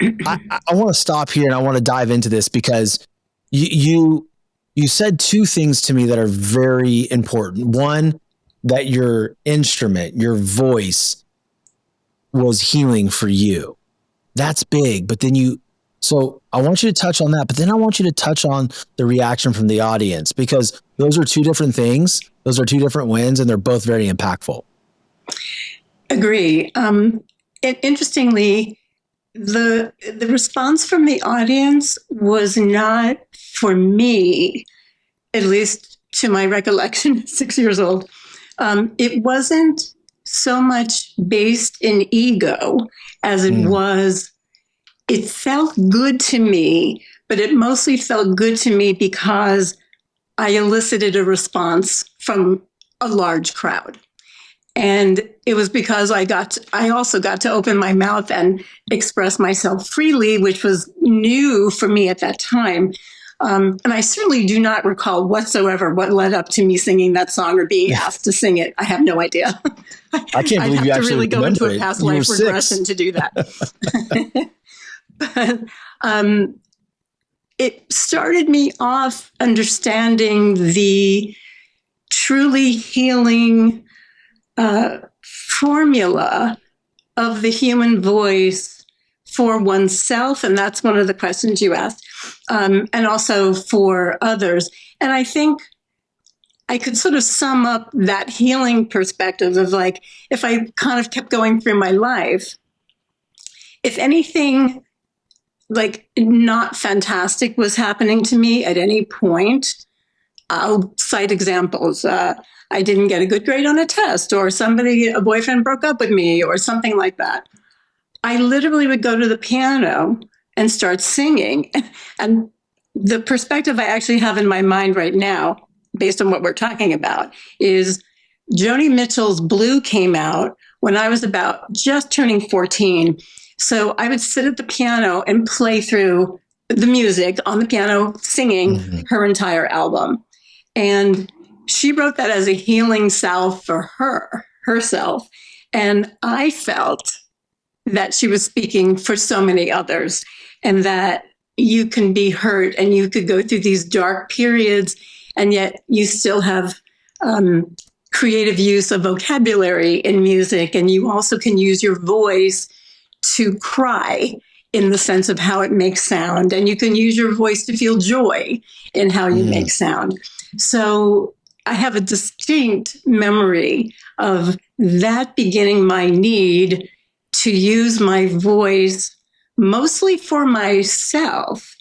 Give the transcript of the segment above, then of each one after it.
I want to stop here and I want to dive into this because you said two things to me that are very important. One, that your instrument, your voice was healing for you. That's big. But then so I want you to touch on that, but then I want you to touch on the reaction from the audience, because those are two different things. Those are two different wins, and they're both very impactful. Agree. Interestingly, the response from the audience was not, for me, at least to my recollection, 6 years old. It wasn't so much based in ego as it was. It felt good to me, but it mostly felt good to me because I elicited a response from a large crowd. And it was because I also got to open my mouth and express myself freely, which was new for me at that time. And I certainly do not recall whatsoever what led up to me singing that song or being asked to sing it. I have no idea. I can't believe you actually have to really go into a past life regression 6. to do that. But it started me off understanding the truly healing formula of the human voice for oneself. And that's one of the questions you asked, and also for others. And I think I could sort of sum up that healing perspective of, like, if I kind of kept going through my life, if anything like not fantastic was happening to me at any point, I'll cite examples. I didn't get a good grade on a test, or a boyfriend broke up with me, or something like that. I literally would go to the piano and start singing. And the perspective I actually have in my mind right now, based on what we're talking about, is Joni Mitchell's Blue came out when I was about just turning 14. So I would sit at the piano and play through the music on the piano, singing her entire album. And she wrote that as a healing salve for herself. And I felt that she was speaking for so many others, and that you can be hurt and you could go through these dark periods, and yet you still have creative use of vocabulary in music. And you also can use your voice to cry in the sense of how it makes sound. And you can use your voice to feel joy in how you make sound. So I have a distinct memory of that beginning my need to use my voice mostly for myself.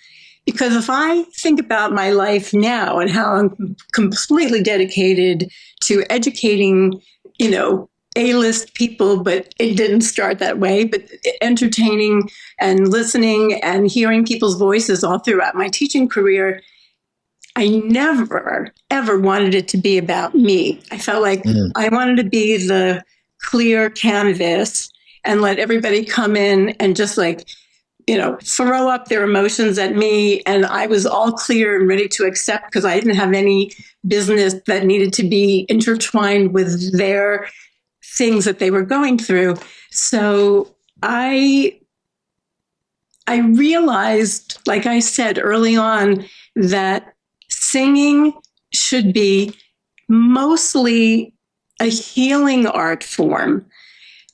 Because if I think about my life now and how I'm completely dedicated to educating, A-list people, but it didn't start that way, but entertaining and listening and hearing people's voices all throughout my teaching career, I never, ever wanted it to be about me. I felt like I wanted to be the clear canvas and let everybody come in and just throw up their emotions at me. And I was all clear and ready to accept, because I didn't have any business that needed to be intertwined with their things that they were going through. So I realized, like I said early on, that singing should be mostly a healing art form,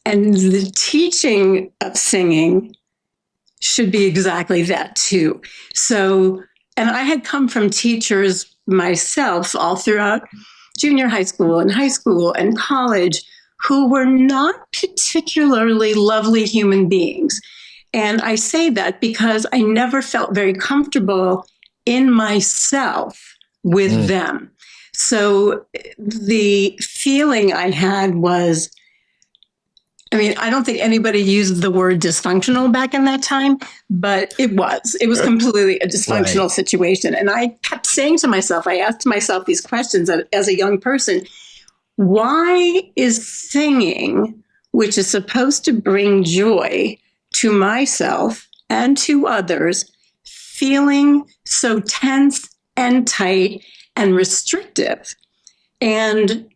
and the teaching of singing should be exactly that too. So, and I had come from teachers myself all throughout junior high school and college, who were not particularly lovely human beings. And I say that because I never felt very comfortable in myself with them. So the feeling I had was, I don't think anybody used the word dysfunctional back in that time, but it was completely a dysfunctional situation. And I kept saying to myself, I asked myself these questions as a young person: why is singing, which is supposed to bring joy to myself and to others, feeling so tense and tight and restrictive? And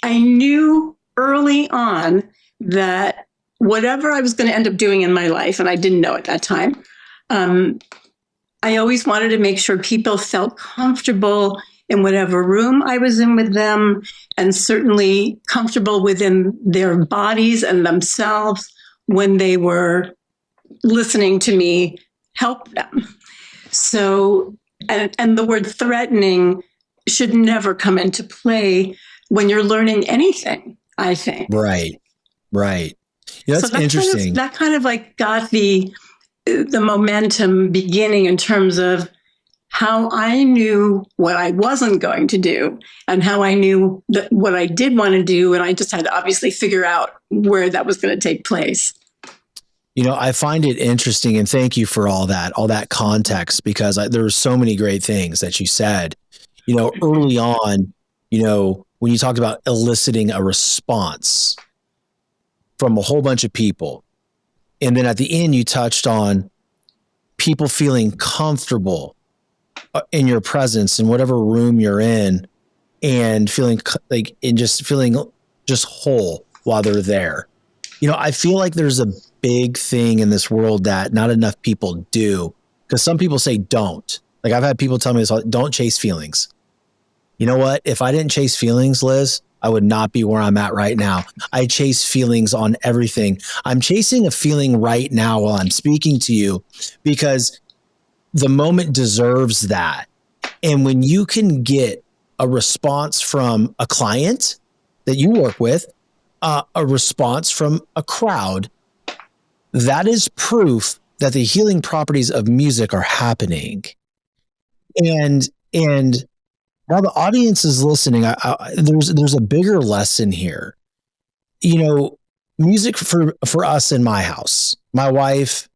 I knew early on that whatever I was going to end up doing in my life, and I didn't know at that time, I always wanted to make sure people felt comfortable in whatever room I was in with them, and certainly comfortable within their bodies and themselves when they were listening to me help them. So, and the word threatening should never come into play when you're learning anything, I think. Right. Yeah, that's so interesting. That kind of like got the momentum beginning in terms of how I knew what I wasn't going to do and how I knew that what I did want to do. And I just had to obviously figure out where that was going to take place. I find it interesting, and thank you for all that context, because there were so many great things that you said, early on, when you talked about eliciting a response from a whole bunch of people. And then at the end, you touched on people feeling comfortable in your presence in whatever room you're in, and feeling just whole while they're there. I feel like there's a big thing in this world that not enough people do, because some people say don't. Like, I've had people tell me this, don't chase feelings. You know what? If I didn't chase feelings, Liz, I would not be where I'm at right now. I chase feelings on everything. I'm chasing a feeling right now while I'm speaking to you, because the moment deserves that. And when you can get a response from a client that you work with, a response from a crowd, that is proof that the healing properties of music are happening. And while the audience is listening, there's a bigger lesson here. Music for us in my house, my wife,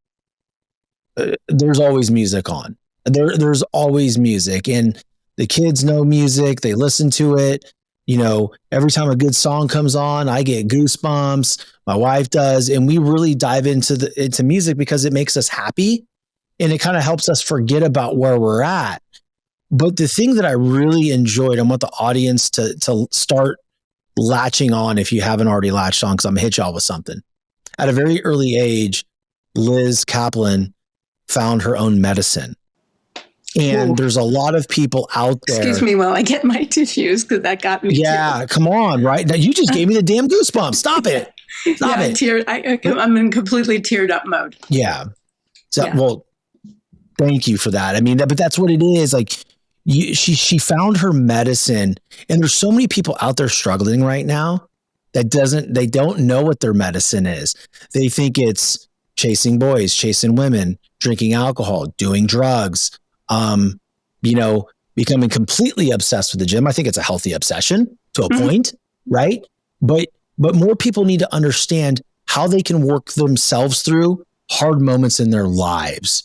there's always music on. There's always music, and the kids know music. They listen to it. Every time a good song comes on, I get goosebumps. My wife does, and we really dive into music because it makes us happy, and it kind of helps us forget about where we're at. But the thing that I really enjoyed, I want the audience to start latching on, if you haven't already latched on, because I'm gonna hit y'all with something. At a very early age, Liz Caplan found her own medicine. And Ooh. There's a lot of people out there. Excuse me while I get my tissues, because that got me. Yeah, come on, right? Now, you just gave me the damn goosebumps. Stop it. Stop it. I'm in completely teared up mode. Yeah. So, well, thank you for that. I mean, but that's what it is. Like, she found her medicine, and there's so many people out there struggling right now they don't know what their medicine is. They think it's chasing boys, chasing women, drinking alcohol, doing drugs, becoming completely obsessed with the gym. I think it's a healthy obsession to a point, right? But more people need to understand how they can work themselves through hard moments in their lives.